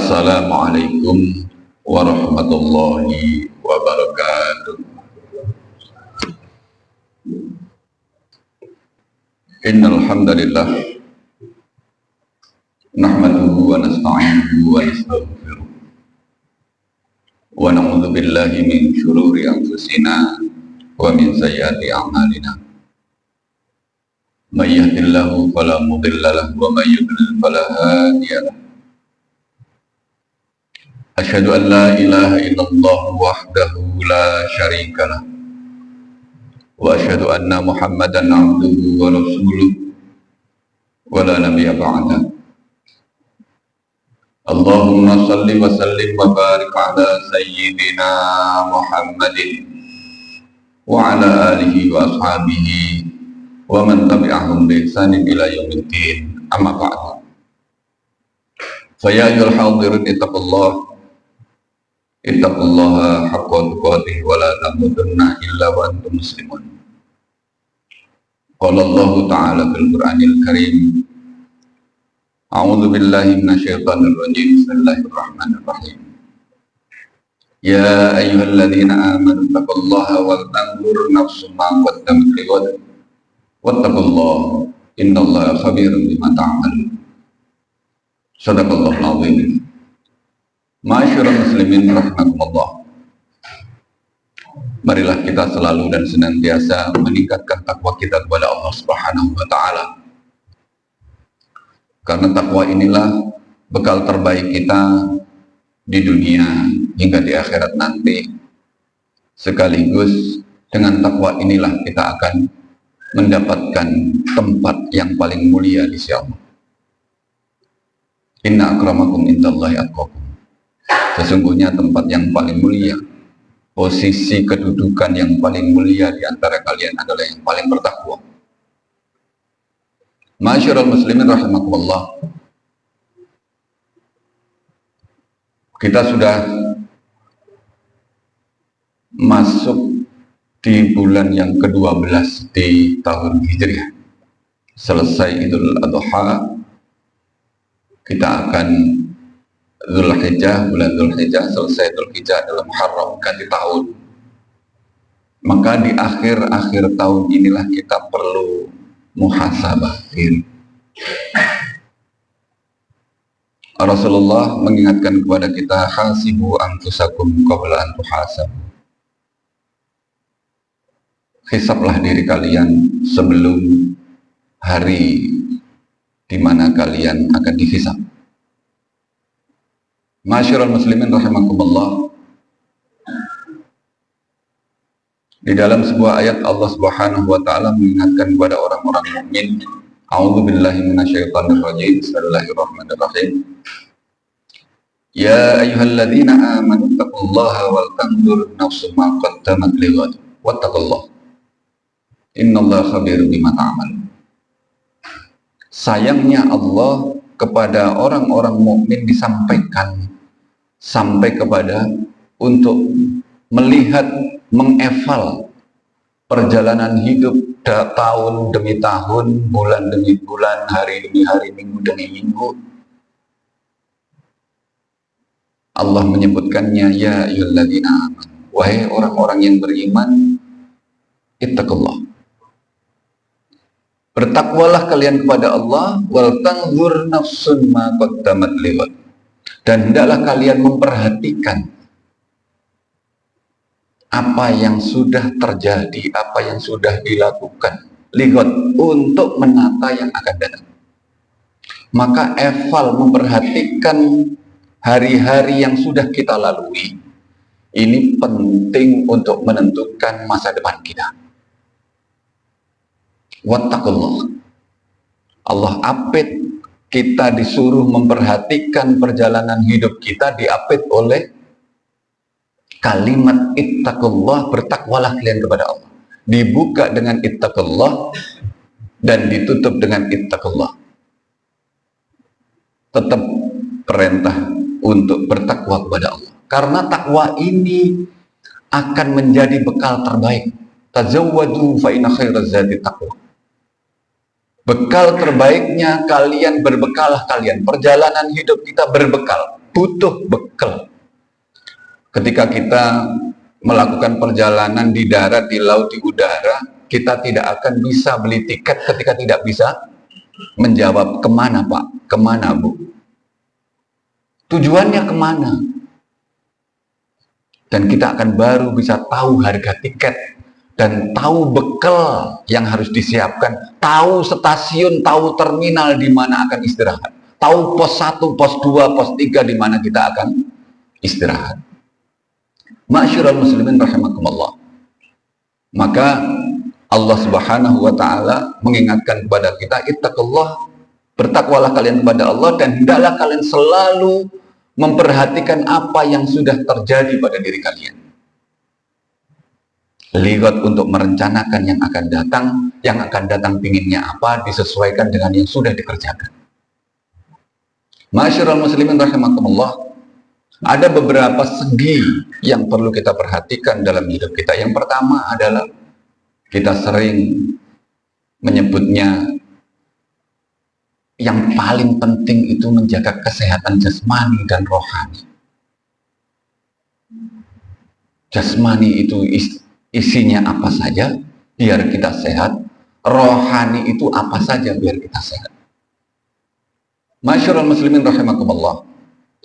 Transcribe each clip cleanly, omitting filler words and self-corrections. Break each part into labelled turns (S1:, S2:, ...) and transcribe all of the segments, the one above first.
S1: Assalamualaikum warahmatullahi wabarakatuh. Innal hamdalillah nahmaduhu wa nasta'inuhu wa nastaghfiruh wa na'udzu billahi min shururi anfusina wa min sayyiati a'malina. May yahdihillahu fala mudilla lahu wa may yudlil fala hadiya lahu. Asyhadu an la ilaha illallah wahdahu la syarika lah wa asyhadu anna Muhammadan abduhu wa rasuluh wa la nabiyya ba'da. Allahumma salli wa sallim wa barik ala sayyidina Muhammadin wa ala alihi wa ashabihi wa man tabi'ahum bi ihsanin ila yaumiddin. Amma ba'du. Fa ya ayyuhal hadirin ittaqullaha haqqa tuqatih wa la tamutunna illa wa antum muslimun. Qala Allah Ta'ala fil Qur'anil Karim, A'udzu billahi minasyaitonir rajim. Bismillahirrahmanirrahim. Ya ayyuhalladzina amanu taqullaha wal tanzur nafsum ma qaddamat lighad wattaqullaha innallaha khabirun bima ta'malun. Shadaqallahul azim. Ma'asyiral muslimin rahimakumullah. Marilah kita selalu dan senantiasa meningkatkan takwa kita kepada Allah Subhanahu wa taala. Karena takwa inilah bekal terbaik kita di dunia hingga di akhirat nanti. Sekaligus dengan takwa inilah kita akan mendapatkan tempat yang paling mulia di sisi Allah. Inna akramakum indallahi atqakum. Sesungguhnya tempat yang paling mulia, posisi kedudukan yang paling mulia di antara kalian adalah yang paling bertakwa. Ma'asyiral muslimin rahimakumullah. Kita sudah masuk di bulan yang ke-12 di tahun Hijriah. Selesai Idul Adha, kita akan Zulhijjah, bulan Zulhijjah, selesai Zulhijjah adalah Muharram, ganti tahun. Maka di akhir-akhir tahun inilah kita perlu muhasabah diri. Rasulullah mengingatkan kepada kita, hasibu anfusakum qabla an tuhasabu. Hisablah diri kalian sebelum hari di mana kalian akan dihisab. Ma'asyiral muslimin rahimakumullah. Di dalam sebuah ayat Allah Subhanahu wa taala mengingatkan kepada orang-orang mukmin, A'udzu billahi minasyaitonir rajim. Bismillahirrahmanirrahim. Ya ayyuhalladzina amanu taqullaha wal tanzur nafsum ma qaddamat lighad wattaqullaha innallaha khabirum bima ta'malun. Sayangnya Allah kepada orang-orang mukmin disampaikan sampai kepada untuk melihat, mengeval perjalanan hidup tahun demi tahun, bulan demi bulan, hari demi hari, minggu demi minggu. Allah menyebutkannya, ya ayyuhalladzina amanu, wahai orang-orang yang beriman, ittaqullah. Bertakwalah kalian kepada Allah, wal tanzur nafsun ma qaddamat lighad. Dan hendaklah kalian memperhatikan apa yang sudah terjadi, apa yang sudah dilakukan, lighad, untuk menata yang akan datang. Maka eval, memperhatikan hari-hari yang sudah kita lalui, ini penting untuk menentukan masa depan kita. Wattaqullah. Allah apit kita disuruh memperhatikan perjalanan hidup kita, diapit oleh kalimat ittaqullah, bertakwalah kalian kepada Allah. Dibuka dengan ittaqullah dan ditutup dengan ittaqullah. Tetap perintah untuk bertakwa kepada Allah. Karena takwa ini akan menjadi bekal terbaik. Tazawwadu fa inna khairaz zadi taqwa. Bekal terbaiknya kalian berbekalah kalian. Perjalanan hidup kita berbekal. butuh bekal. Ketika kita melakukan perjalanan di darat, di laut, di udara, kita tidak akan bisa beli tiket ketika tidak bisa menjawab, kemana Pak, kemana Bu, tujuannya kemana. Dan kita akan baru bisa tahu harga tiket dan tahu bekal yang harus disiapkan, tahu stasiun, tahu terminal di mana akan istirahat, tahu pos 1, pos 2, pos 3 di mana kita akan istirahat. Ma'asyiral muslimin rahimakumullah. Maka Allah Subhanahu wa taala mengingatkan kepada kita, ittaqullah, bertakwalah kalian kepada Allah dan hendaklah kalian selalu memperhatikan apa yang sudah terjadi pada diri kalian. Lihat untuk merencanakan yang akan datang pinginnya apa, disesuaikan dengan yang sudah dikerjakan. Ma'asyiral muslimin rahimakumullah. Ada beberapa segi yang perlu kita perhatikan dalam hidup kita. Yang pertama adalah kita sering menyebutnya yang paling penting itu menjaga kesehatan jasmani dan rohani. Jasmani itu isinya apa saja biar kita sehat, rohani itu apa saja biar kita sehat. Masyarul muslimin rahimakumullah.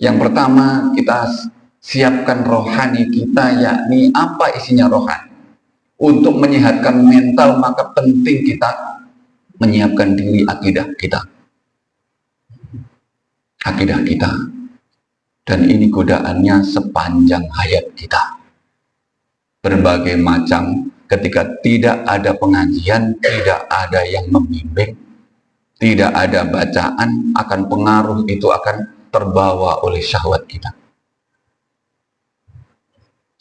S1: Yang pertama, kita siapkan rohani kita, yakni apa isinya rohani. Untuk menyehatkan mental, maka penting kita menyiapkan diri akidah kita. Akidah kita. Dan ini godaannya sepanjang hayat kita. Berbagai macam, ketika tidak ada pengajian, tidak ada yang membimbing, tidak ada bacaan, akan pengaruh itu akan terbawa oleh syahwat kita.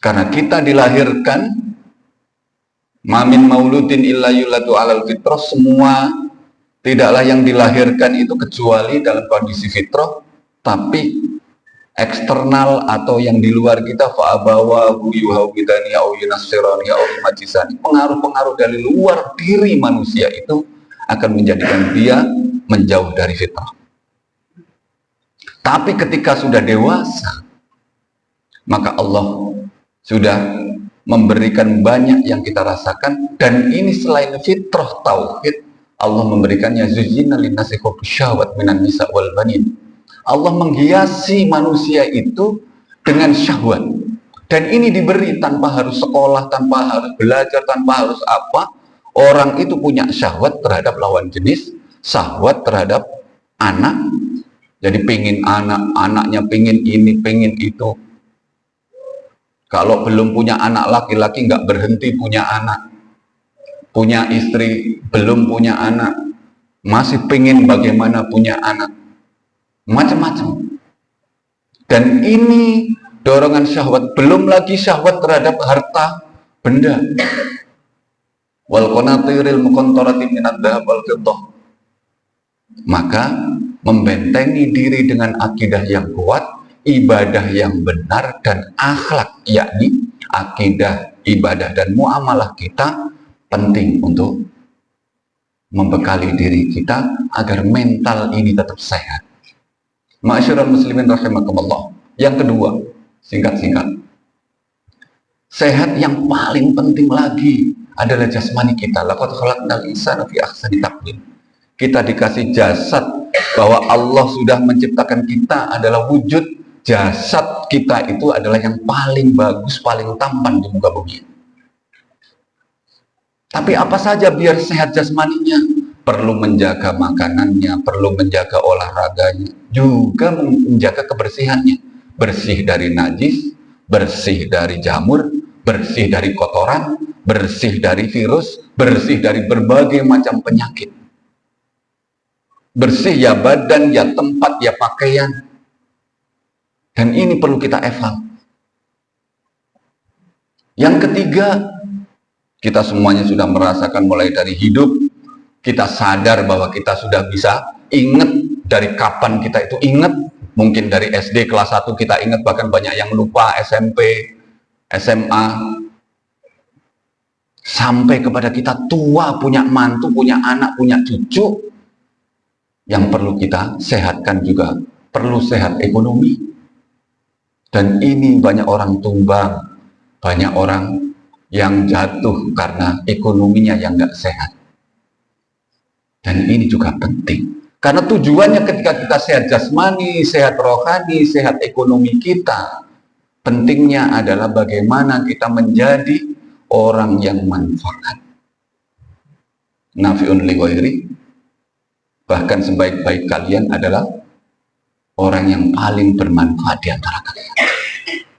S1: Karena kita dilahirkan, mamin mauludin illa yuladu alal fitrah, semua tidaklah yang dilahirkan itu kecuali dalam kondisi fitrah, tapi eksternal atau yang di luar kita, fa'abawahu yuhawidani au yunassirani au yumajisani, pengaruh-pengaruh dari luar diri manusia itu akan menjadikan dia menjauh dari fitrah. Tapi ketika sudah dewasa, maka Allah sudah memberikan banyak yang kita rasakan, dan ini selain fitrah tauhid, Allah memberikannya zuyyina linnasi hubbus syahwat minan nisa wal banin. Allah menghiasi manusia itu dengan syahwat, dan ini diberi tanpa harus sekolah, tanpa harus belajar, tanpa harus apa. Orang itu punya syahwat terhadap lawan jenis, syahwat terhadap anak. Jadi pengen anak, anaknya pengen ini, pengen itu. Kalau belum punya anak laki-laki nggak berhenti punya anak. Punya istri, belum punya anak, masih pengen bagaimana punya anak. Macam-macam. Dan ini dorongan syahwat, belum lagi syahwat terhadap harta benda. Wal qanatiril muqantarati minad dhahab wal fiddah. Maka membentengi diri dengan akidah yang kuat, ibadah yang benar, dan akhlak, yakni akidah, ibadah, dan muamalah kita penting untuk membekali diri kita agar mental ini tetap sehat. Ma'asyiral muslimin rahimakumullah. Yang kedua, singkat-singkat, sehat yang paling penting lagi adalah jasmani kita. Laqad khalaqnal insana fi ahsani taqwim. Kita dikasih jasad, bahwa Allah sudah menciptakan kita adalah wujud jasad kita itu adalah yang paling bagus, paling tampan di muka bumi. Tapi apa saja biar sehat jasmaninya? Perlu menjaga makanannya, perlu menjaga olahraganya, juga menjaga kebersihannya. Bersih dari najis, bersih dari jamur, bersih dari kotoran, bersih dari virus, bersih dari berbagai macam penyakit. Bersih ya badan, ya tempat, ya pakaian. Dan ini perlu kita eval. Yang ketiga, kita semuanya sudah merasakan mulai dari hidup, kita sadar bahwa kita sudah bisa ingat dari kapan kita itu ingat. Mungkin dari SD kelas 1 kita ingat, bahkan banyak yang lupa, SMP, SMA. Sampai kepada kita tua, punya mantu, punya anak, punya cucu. Yang perlu kita sehatkan juga, perlu sehat ekonomi. Dan ini banyak orang tumbang, banyak orang yang jatuh karena ekonominya yang nggak sehat. Dan ini juga penting. Karena tujuannya ketika kita sehat jasmani, sehat rohani, sehat ekonomi kita, pentingnya adalah bagaimana kita menjadi orang yang manfaat. Nafi'un li ghairi, bahkan sebaik-baik kalian adalah orang yang paling bermanfaat di antara kalian.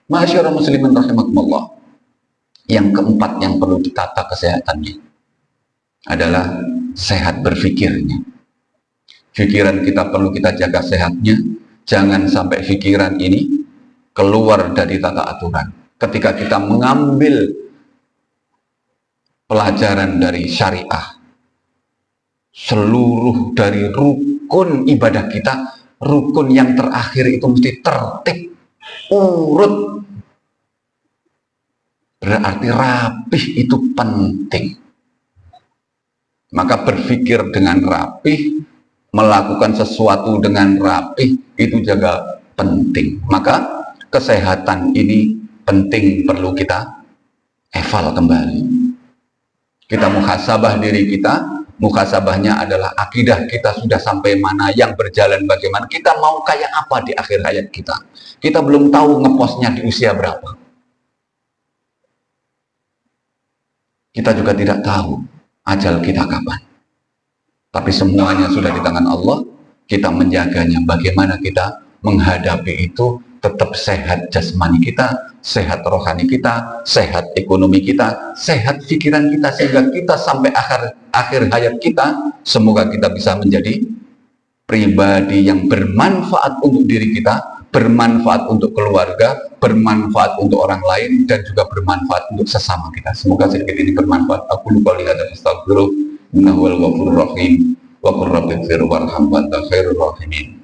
S1: Masyaallah muslimin rahimakumullah. Yang keempat yang perlu ditata kesehatannya adalah sehat berpikirnya. Pikiran kita perlu kita jaga sehatnya. Jangan sampai pikiran ini keluar dari tata aturan. Ketika kita mengambil pelajaran dari syariah, seluruh dari rukun ibadah kita, rukun yang terakhir itu mesti tertib, urut. Berarti rapih itu penting. Maka berpikir dengan rapih, melakukan sesuatu dengan rapih, itu juga penting. Maka kesehatan ini penting, perlu kita eval kembali. Kita muhasabah diri kita. Muhasabahnya adalah akidah kita sudah sampai mana, yang berjalan bagaimana, kita mau kayak apa di akhir hayat kita. Kita belum tahu ngepostnya di usia berapa. Kita juga tidak tahu ajal kita kapan. Tapi semuanya sudah di tangan Allah. Kita menjaganya. Bagaimana kita menghadapi itu, tetap sehat jasmani kita, sehat rohani kita, sehat ekonomi kita, sehat pikiran kita, sehingga kita sampai akhir hayat kita, semoga kita bisa menjadi pribadi yang bermanfaat untuk diri kita, bermanfaat untuk keluarga, bermanfaat untuk orang lain, dan juga bermanfaat untuk sesama kita. Semoga sedikit ini bermanfaat. Aku lupa lihat dan astagfirullah, innahu wal ghafurur rahim, wa qur rabbighfir warham wa anta khairur rahimin.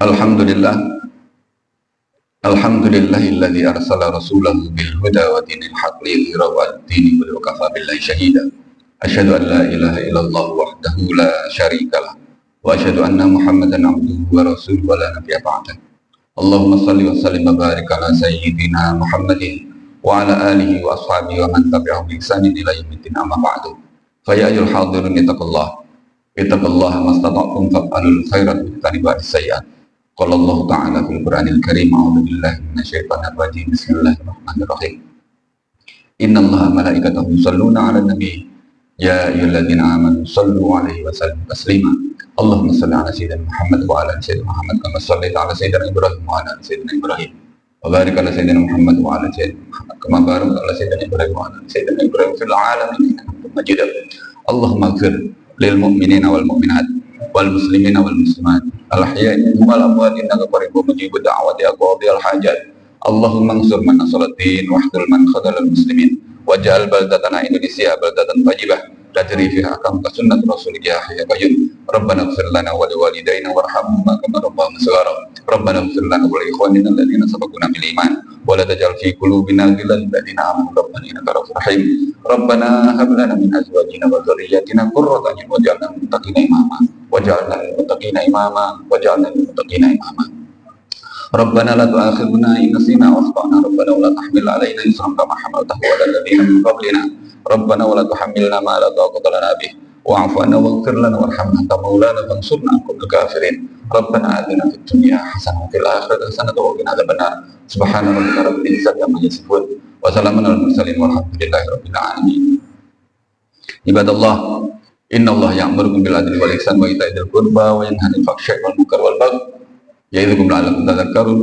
S1: Alhamdulillah, alhamdulillahilladzi arsala rasulahu bil huda wa dinil haqqi liyudhhirahu 'alad dini wa kafa billahi shahida. Asyhadu an la ilaha illallah wahdahu la syarikalah wa asyhadu anna Muhammadan 'abduhu wa rasuluhu wa la nabiyya ba'dah. Allahumma shalli wa sallim wa barik ala sayyidina Muhammadin wa ala alihi wa ashabihi wa man tabi'ahum bi ihsanin ila yaumiddin, amma ba'du. Fa ya ayyuhal hadirun ittaqullaha mastata'tum fa'alul khairat wa sayyi'at. Qala Allah Ta'ala fil Qur'anil Karim, a'udzu billahi minasyaitonir rajim. Bismillahirrahmanirrahim. Innallaha malaikatahu yusholluna 'alan nabi ya ayyuhalladzina amanu shallu 'alaihi wa sallimu taslima. Allahumma shalli 'ala sayyidina Muhammad wa 'ala ali sayyidina Muhammad kama shallaita 'ala sayyidina Ibrahim wa 'ala ali sayyidina Ibrahim. Wa barik 'ala sayyidina Muhammad wa 'ala ali sayyidina Muhammad kama barakta 'ala sayyidina Ibrahim wa 'ala ali sayyidina Ibrahim fil 'alamin innaka Hamidum Majid. Allahumma ighfir lil mu'minina wal mu'minat wal muslimina wal muslimat al ahya'i wal amwat innaka qaribun mujibud da'wati ya qadhiyal hajat. Allahumma ansur man nasalatin wahdul man khadalal muslimin waj'al baldatana Indonesia baldatan thayyibah tajri fiha ahkamuka sunnat rasulika ya hayya qayyum. Rabbana ighfir lana wa liwalidayna warhamhuma kama rabbana shaghira. Rabbana ighfir lana wa li ikhwanina alladziina sabaquna bil iman wa la taj'al fi qulubina ghillan lil ladzina amanu rabbana innaka ra'ufur rahim. Rabbana hab lana min azwajina wa dhurriyyatina qurrata a'yun waj'alna lil muttaqina imama waj'alna lil muttaqina imama waj'alna lil muttaqina imama. Rabbana la tu'akhidhna in nasina wa akhtana. Rabbana wa la tahmil 'alaina isran kama hamaltahu 'ala alladziina min qablina. Rabbana wa la tuhammilna ma la taqata lana bih wa'fu 'anna waghfir lana warhamna anta maulana fansurna 'alal qawmil kafirin. Rabbana atina fid dunya hasanah wa fil akhirati hasanah wa qina adzabannar. Subhana rabbika rabbil izzati amma yasifun wa salamun 'alal mursalin walhamdulillahi rabbil alamin. Ibadallah, innallaha ya'murukum bil 'adli wal ihsani wa ita'i dzil qurba wa yanha 'anil fahsya'i wal munkari wal baghi ya'idukum la'allakum tadhakkarun.